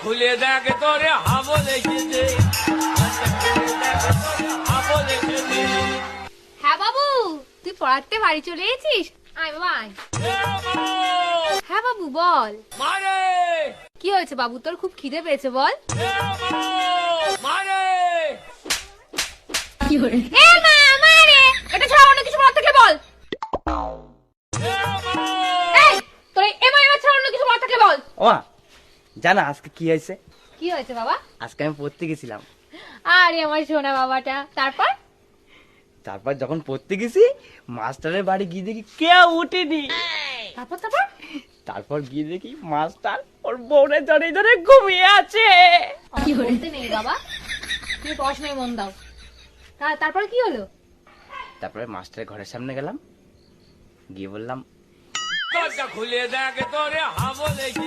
খুলে দেখ তোরে হাবল এসেছে। হ্যাঁ বাবু, তুই পড়াতে বাড়ি চলে এসেছিস? আয় বাবা আয়। হ্যাঁ বাবু বল, মারে কি হয়েছে বাবু, তোর খুব খিদে পেয়েছে বল। মারে এ মা মারে, এটা ছাড়া অন্য কিছু বলার থাকলে বল। এই তোর এমা এমা ছাড়া অন্য কিছু বলার থাকলে বল। ও জানা আজকে কি হয়েছে? কি হয়েছে বাবা? আজকে আমি পড়তে গেছিলাম। আরে আমার সোনা বাবাটা, তারপর? তারপর যখন পড়তে গেছি মাস্টারের বাড়ি গিয়ে দেখি কেউ উঠেনি। তারপর তারপর তারপর গিয়ে দেখি মাস্টার ওর বউরে ধরে ধরে ঘুমিয়ে আছে। কি বলতে নেই বাবা, তুমি পড়াশোনায় মন দাও। তারপর কি হলো? তারপরে মাস্টারের ঘরের সামনে গেলাম, গিয়ে বললাম দরজা খুলে দেখ তোরে হাবল এসেছে।